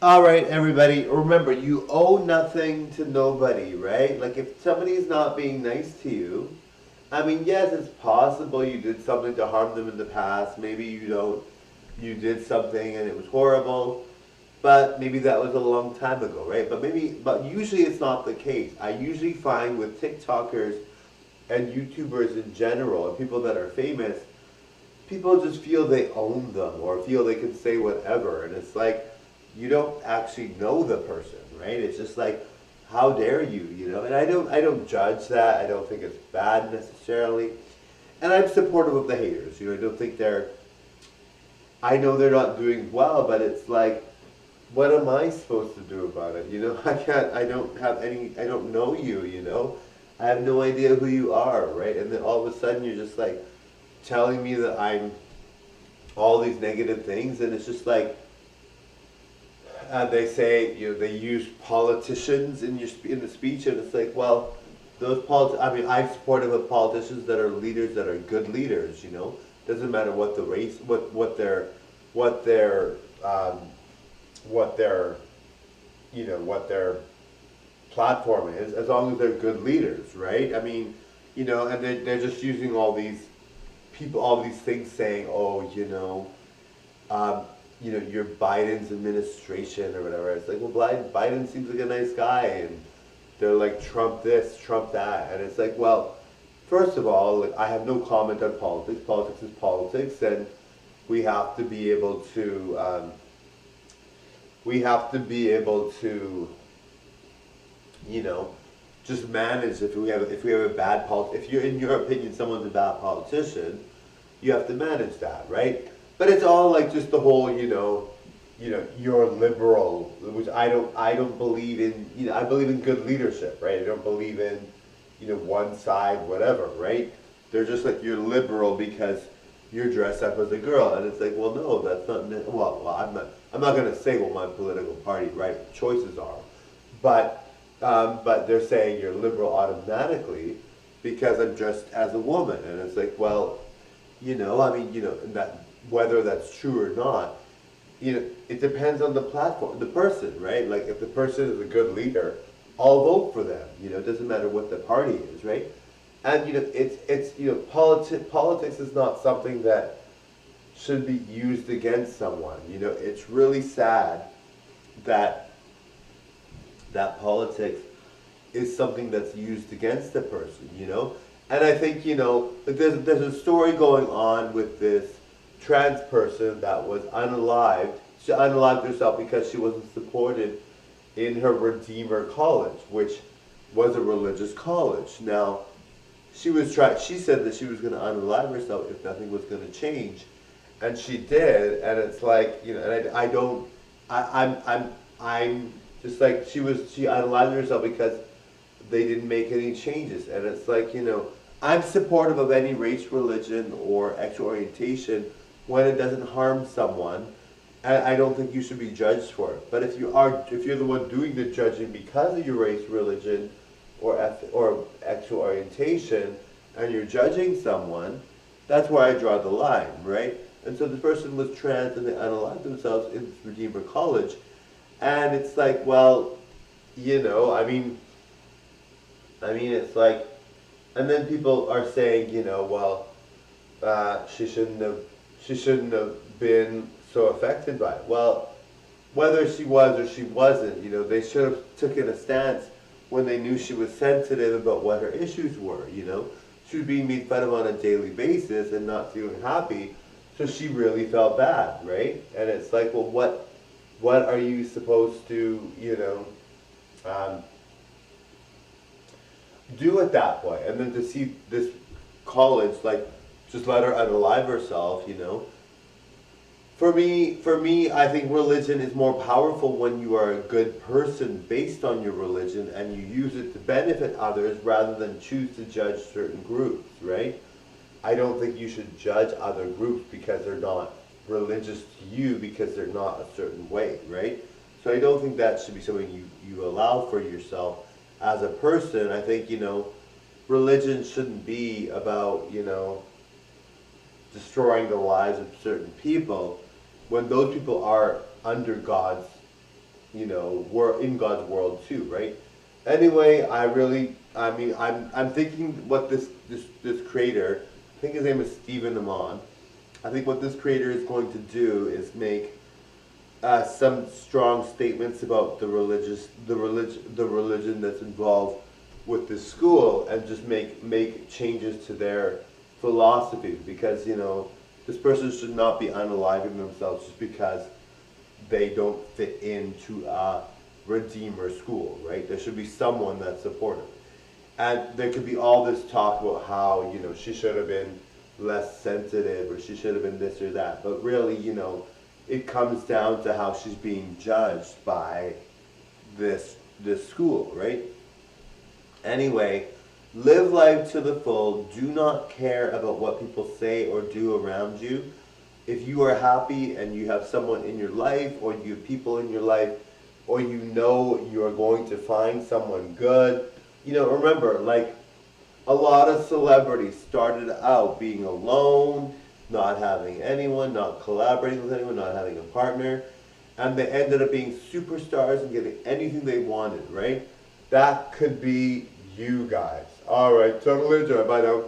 All right, everybody. Remember, you owe nothing to nobody, right? Like if somebody's not being nice to you, I mean, yes, it's possible you did something to harm them in the past. Maybe you did something and it was horrible, but maybe that was a long time ago, right? But usually it's not the case. I usually find with TikTokers and YouTubers in general and people that are famous, people just feel they own them or feel they can say whatever, and it's like you don't actually know the person, right? It's just like, how dare you, you know? And I don't judge that. I don't think it's bad necessarily, and I'm supportive of the haters. You know, I don't think they're. I know they're not doing well, but it's like, what am I supposed to do about it? You know, I can't. I don't have any. I don't know you. You know, I have no idea who you are, right? And then all of a sudden you're just like telling me that I'm all these negative things, and it's just like they say, you know, they use politicians in in the speech, and it's like, well, I mean, I'm supportive of politicians that are leaders that are good leaders. You know, doesn't matter what the race, what their um, what their what their platform is, as long as they're good leaders, right? I mean, you know, and they're just using all these people, all these things saying, oh, um, your Biden's administration or whatever. It's like, well, Biden seems like a nice guy, and they're like Trump this, Trump that, and it's like, well, first of all, like, I have no comment on politics. Politics is politics, and we have to be able to, we have to be able to, you know, just manage if we have a bad if you're in your opinion someone's a bad politician, you have to manage that, right? But it's all like just the whole, you're liberal, which I don't believe in. You know, I believe in good leadership, right? I don't believe in, one side, whatever, right? They're just like, you're liberal because you're dressed up as a girl, and it's like, well, no, that's not. Well, I'm not going to say what my political party right choices are, but they're saying you're liberal automatically because I'm dressed as a woman, and it's like, well, I mean, that whether that's true or not, it depends on the platform, the person, right? Like if the person is a good leader, I'll vote for them. It doesn't matter what the party is, right? And politics is not something that should be used against someone. It's really sad that politics is something that's used against the person. And I think, like there's a story going on with this trans person that was unalived. She unalived herself because she wasn't supported in her Redeemer College, which was a religious college. Now, she said that she was going to unalive herself if nothing was going to change. And she did, and it's like, and I don't, I'm just like, she unalived herself because they didn't make any changes. And it's like, I'm supportive of any race, religion, or sexual orientation when it doesn't harm someone. And I don't think you should be judged for it. But if you're the one doing the judging because of your race, religion, or sexual orientation, and you're judging someone, that's where I draw the line, right? And so the person was trans and they unalived themselves in Redeemer College. And it's like, well, it's like, and then people are saying, well, she shouldn't have been so affected by it. Well, whether she was or she wasn't, they should have taken a stance when they knew she was sensitive about what her issues were. She was being made fun of on a daily basis and not feeling happy, so she really felt bad, right? And it's like, well, what are you supposed to, do at that point? And then to see this college, like, just let her unalive herself, For me, I think religion is more powerful when you are a good person based on your religion and you use it to benefit others rather than choose to judge certain groups, right? I don't think you should judge other groups because they're not religious to you because they're not a certain way, right? So I don't think that should be something you allow for yourself as a person. I think, religion shouldn't be about, destroying the lives of certain people when those people are under God's you know, we're in God's world too, right? Anyway, I'm thinking what this creator, I think his name is Stephen Amon. I think what this creator is going to do is make some strong statements about the religion that's involved with the school, and just make changes to their philosophies, because you know this person should not be unaliving themselves just because they don't fit into a Redeemer school, right? There should be someone that's supportive. And there could be all this talk about how, you know, she should have been less sensitive, or she should have been this or that. But really, you know, it comes down to how she's being judged by this school, right? Anyway, live life to the full. Do not care about what people say or do around you. If you are happy and you have someone in your life, or you have people in your life, or you know you are going to find someone good, you know, remember, like, a lot of celebrities started out being alone, not having anyone, not collaborating with anyone, not having a partner, and they ended up being superstars and getting anything they wanted, right? That could be you guys. All right, totally enjoy. Bye now.